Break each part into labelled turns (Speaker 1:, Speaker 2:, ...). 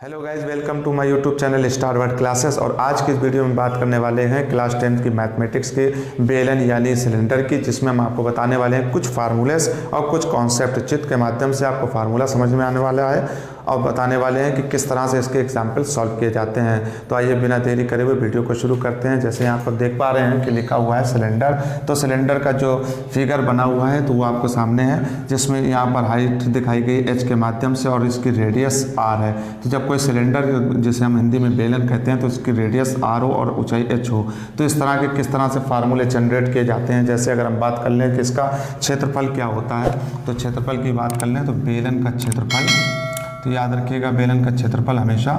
Speaker 1: Hello guys, welcome to my YouTube channel star word classes. और आज की इस वीडियो में बात करने वाले हैं क्लास 10th की मैथमेटिक्स के बेलन यानी सिलेंडर की, जिसमें हम आपको बताने वाले हैं कुछ फार्मूलेस और कुछ कॉन्सेप्ट। चित्र के माध्यम से आपको फार्मूला समझ में आने वाला है और बताने वाले हैं कि किस तरह से इसके एग्जाम्पल सॉल्व किए जाते हैं। तो आइए बिना देरी करे हुए वीडियो को शुरू करते हैं। जैसे यहाँ पर देख पा रहे हैं कि लिखा हुआ है सिलेंडर। तो सिलेंडर का जो फिगर बना हुआ है तो वो आपको सामने है, जिसमें यहाँ पर हाइट दिखाई गई एच के माध्यम से और इसकी रेडियस आर है। तो जब कोई सिलेंडर, जिसे हम हिंदी में बेलन कहते हैं, तो इसकी रेडियस आर हो और ऊंचाई एच हो, तो इस तरह के किस तरह से फार्मूले जनरेट किए जाते हैं। जैसे अगर हम बात कर लें कि इसका क्षेत्रफल क्या होता है, तो क्षेत्रफल की बात कर लें तो बेलन का क्षेत्रफल, तो याद रखिएगा बेलन का क्षेत्रफल हमेशा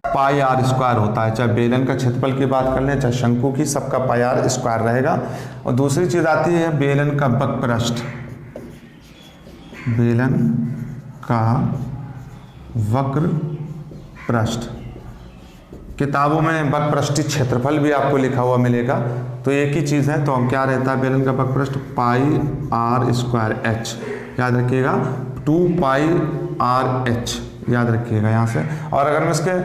Speaker 1: पाई आर स्क्वायर होता है। चाहे बेलन का क्षेत्रफल की बात कर लें चाहे शंकु की, सबका पाई आर स्क्वायर रहेगा। और दूसरी चीज़ आती है बेलन का वक्रपृष्ठ। बेलन का वक्र पृष्ठ, किताबों में वक्रपृष्ठीय क्षेत्रफल भी आपको लिखा हुआ मिलेगा। तो एक ही चीज़ है। तो हम क्या रहता है बेलन का वक्रपृष्ठ, पाई आर स्क्वायर एच, याद रखिएगा 2 पाई आर एच, याद रखिएगा यहाँ से। और अगर हम इसके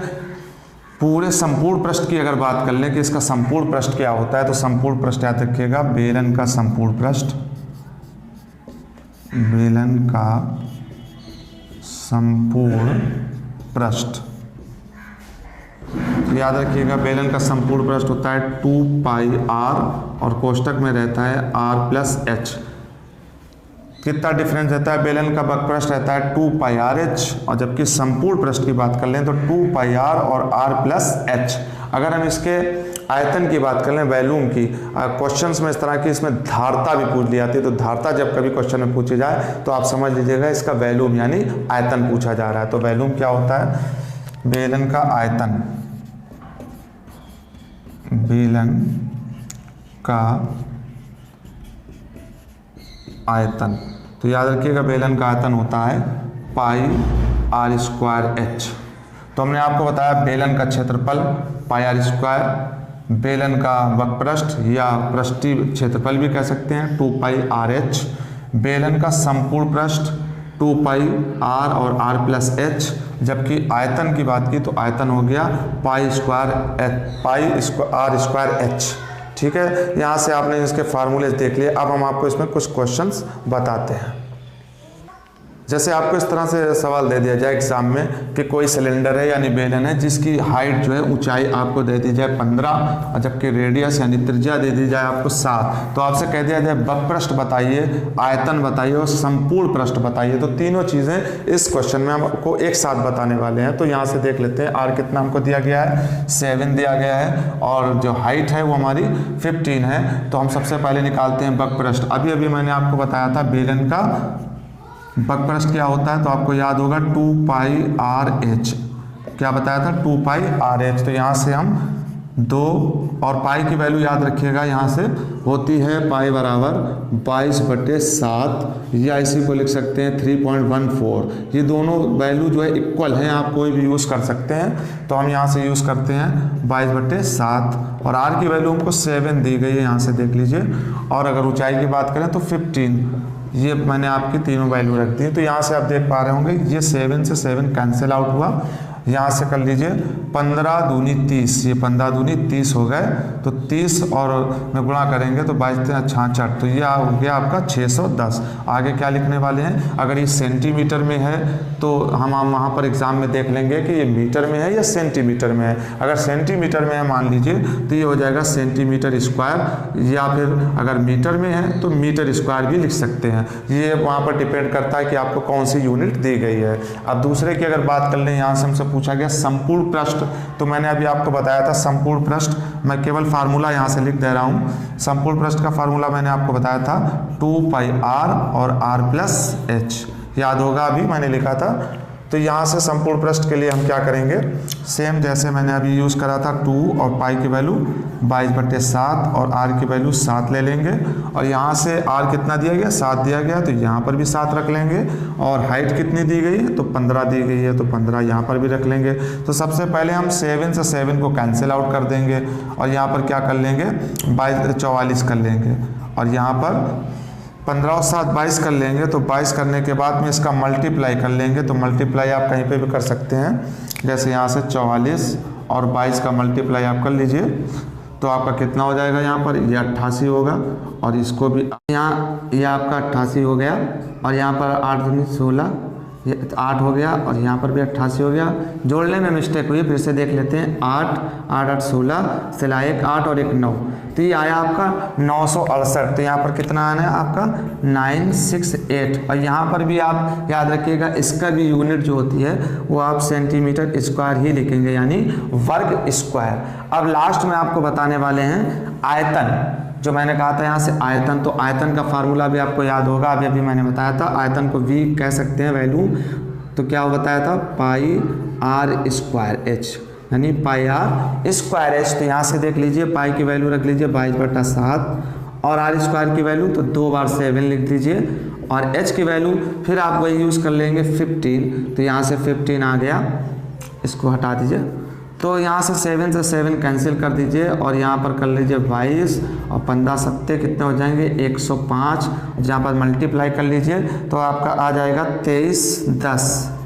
Speaker 1: पूरे संपूर्ण पृष्ठ की अगर बात कर लें कि इसका संपूर्ण पृष्ठ क्या होता है, तो संपूर्ण पृष्ठ याद रखिएगा बेलन का संपूर्ण पृष्ठ, बेलन का संपूर्ण पृष्ठ, याद रखिएगा बेलन का संपूर्ण पृष्ठ होता है 2 पाई आर और कोष्टक में रहता है आर प्लस एच। कितना डिफरेंस रहता है, बेलन का वक्रपृष्ठ रहता है 2 पाई आर एच, और जबकि संपूर्ण पृष्ठ की बात कर लें तो 2 पाई आर और आर प्लस एच। अगर हम इसके आयतन की बात कर लें, वॉल्यूम की, क्वेश्चंस में इस तरह की इसमें धारता भी पूछ ली जाती है। तो धारता जब कभी क्वेश्चन में पूछी जाए तो आप समझ लीजिएगा इसका वॉल्यूम यानी आयतन पूछा जा रहा है। तो वॉल्यूम क्या होता है, बेलन का आयतन, बेलन का आयतन। तो याद रखिएगा बेलन का आयतन होता है पाई आर स्क्वायर एच। तो हमने आपको बताया बेलन का क्षेत्रफल पाई आर स्क्वायर, बेलन का वक्रपृष्ठ या पृष्ठीय क्षेत्रफल भी कह सकते हैं 2 पाई आर एच, बेलन का संपूर्ण पृष्ठ 2 पाई आर और आर प्लस एच। जबकि आयतन की बात की तो आयतन हो गया पाई आर स्क्वायर एच। ठीक है, यहाँ से आपने इसके फार्मूले देख लिए। अब हम आपको इसमें कुछ क्वेश्चंस बताते हैं। जैसे आपको इस तरह से सवाल दे दिया जाए एग्जाम में कि कोई सिलेंडर है यानी बेलन है जिसकी हाइट जो है ऊंचाई आपको दे दी जाए 15 और जबकि रेडियस यानी त्रिज्या दे दी जाए आपको 7। तो आपसे कह दिया जाए वक्रपृष्ठ बताइए, आयतन बताइए और संपूर्ण पृष्ठ बताइए। तो तीनों चीज़ें इस क्वेश्चन में हम आपको एक साथ बताने वाले हैं। तो यहाँ से देख लेते हैं आर कितना हमको दिया गया है, 7 दिया गया है, और जो हाइट है वो हमारी 15 है। तो हम सबसे पहले निकालते हैं वक्रपृष्ठ। अभी अभी मैंने आपको बताया था बेलन का वक्रपृष्ठ क्या होता है, तो आपको याद होगा 2 पाई आर एच। क्या बताया था, 2 पाई आर एच। तो यहाँ से हम 2 और पाई की वैल्यू याद रखिएगा, यहाँ से होती है पाई बराबर 22/7 या इसी को लिख सकते हैं 3.14। ये दोनों वैल्यू जो है इक्वल हैं, आप कोई भी यूज़ कर सकते हैं। तो हम यहाँ से यूज़ करते हैं 22/7 और आर की वैल्यू हमको 7 दी गई है, यहाँ से देख लीजिए। और अगर ऊंचाई की बात करें तो 15, ये मैंने आपकी तीनों वैल्यू रख दी है। तो यहाँ से आप देख पा रहे होंगे ये 7 से 7 कैंसिल आउट हुआ। यहाँ से कर लीजिए 15 दूनी 30, ये 15 दूनी 30 हो गए। तो 30 और में गुणा करेंगे तो 22×66, तो ये हो गया आपका 610। आगे क्या लिखने वाले हैं, अगर ये सेंटीमीटर में है तो हम वहाँ पर एग्जाम में देख लेंगे कि ये मीटर में है या सेंटीमीटर में है। अगर सेंटीमीटर में है मान लीजिए तो ये हो जाएगा सेंटीमीटर स्क्वायर, या फिर अगर मीटर में है तो मीटर स्क्वायर भी लिख सकते हैं। ये वहाँ पर डिपेंड करता है कि आपको कौन सी यूनिट दी गई है। अब दूसरे की अगर बात कर लें, यहाँ से हमसे पूछा गया संपूर्ण पृष्ठ। तो मैंने अभी आपको बताया था संपूर्ण पृष्ठ, मैं केवल फार्मूला यहाँ से लिख दे रहा हूँ। संपूर्ण पृष्ठ का फार्मूला मैंने आपको बताया था 2 पाई आर और आर प्लस एच, याद होगा अभी मैंने लिखा था। तो यहाँ से संपूर्ण पृष्ठ के लिए हम क्या करेंगे, सेम जैसे मैंने अभी यूज़ करा था 2 और पाई की वैल्यू 22/7 और आर की वैल्यू 7 ले लेंगे। और यहाँ से आर कितना दिया गया, 7 दिया गया, तो यहाँ पर भी 7 रख लेंगे। और हाइट कितनी दी गई है, तो 15 दी गई है, तो 15 यहाँ पर भी रख लेंगे। तो सबसे पहले हम 7 से 7 को कैंसिल आउट कर देंगे और यहाँ पर क्या कर लेंगे 44 कर लेंगे। और यहाँ पर 15 और 7 22 कर लेंगे, तो 22 करने के बाद में इसका मल्टीप्लाई कर लेंगे। तो मल्टीप्लाई आप कहीं पे भी कर सकते हैं, जैसे यहाँ से 44 और 22 का मल्टीप्लाई आप कर लीजिए, तो आपका कितना हो जाएगा, यहाँ पर ये 88 होगा। और इसको भी यहाँ ये आपका 88 हो गया, और यहाँ पर 8 दूनी 16, ये 8 हो गया, और यहाँ पर भी 88 हो गया। जोड़ने में मिस्टेक हुई, फिर से देख लेते हैं। 8 8 8 16, सिला 1 8 और 1 9, तो ये आया आपका 968। तो यहाँ पर कितना आना है आपका 968। और यहाँ पर भी आप याद रखिएगा, इसका भी यूनिट जो होती है वो आप सेंटीमीटर स्क्वायर ही लिखेंगे, यानी वर्ग स्क्वायर। अब लास्ट में आपको बताने वाले हैं आयतन, जो मैंने कहा था यहाँ से आयतन। तो आयतन का फार्मूला भी आपको याद होगा, अभी मैंने बताया था। आयतन को v कह सकते हैं वैल्यू, तो क्या बताया था, पाई आर स्क्वायर एच, यानी पाई आर स्क्वायर एच। तो यहाँ से देख लीजिए, पाई की वैल्यू रख लीजिए 22/7, और आर स्क्वायर की वैल्यू तो 2 बार 7 लिख दीजिए, और एच की वैल्यू फिर आप वही यूज़ कर लेंगे 15। तो यहाँ से 15 आ गया, इसको हटा दीजिए। तो यहाँ से 7 से 7 कैंसिल कर दीजिए, और यहाँ पर कर लीजिए 22, और 15 सत्ते कितने हो जाएंगे 105। जहाँ पर मल्टीप्लाई कर लीजिए तो आपका आ जाएगा 2310।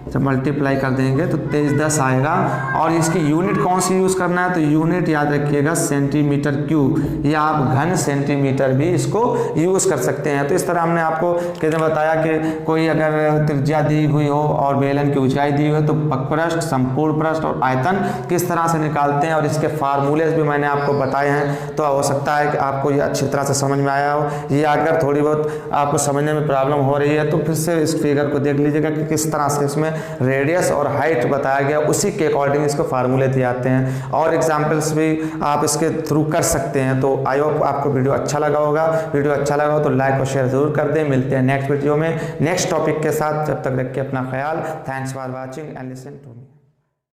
Speaker 1: जब मल्टीप्लाई कर देंगे तो 2310 आएगा। और इसकी यूनिट कौन सी यूज़ करना है, तो यूनिट याद रखिएगा सेंटीमीटर क्यूब, या आप घन सेंटीमीटर भी इसको यूज़ कर सकते हैं। तो इस तरह हमने आपको कैसे बताया कि कोई अगर त्रिज्या दी हुई हो और बेलन की ऊंचाई दी हुई है, तो पृष्ठ, संपूर्ण पृष्ठ और आयतन किस तरह से निकालते हैं, और इसके फार्मूलेज भी मैंने आपको बताए हैं। तो हो सकता है कि आपको ये अच्छी तरह से समझ में आया हो। ये अगर थोड़ी बहुत आपको समझने में प्रॉब्लम हो रही है, तो फिर से इस फिगर को देख लीजिएगा कि किस तरह से इसमें रेडियस और हाइट बताया गया, उसी के अकॉर्डिंग इसको फार्मूले दिए जाते हैं। और एग्जाम्पल्स भी आप इसके थ्रू कर सकते हैं। तो आई होप आपको वीडियो अच्छा लगा होगा। वीडियो अच्छा लगा हो तो लाइक और शेयर जरूर कर दें। मिलते हैं नेक्स्ट वीडियो में नेक्स्ट टॉपिक के साथ। जब तक रखिए अपना ख्याल। Thanks for watching and listen to.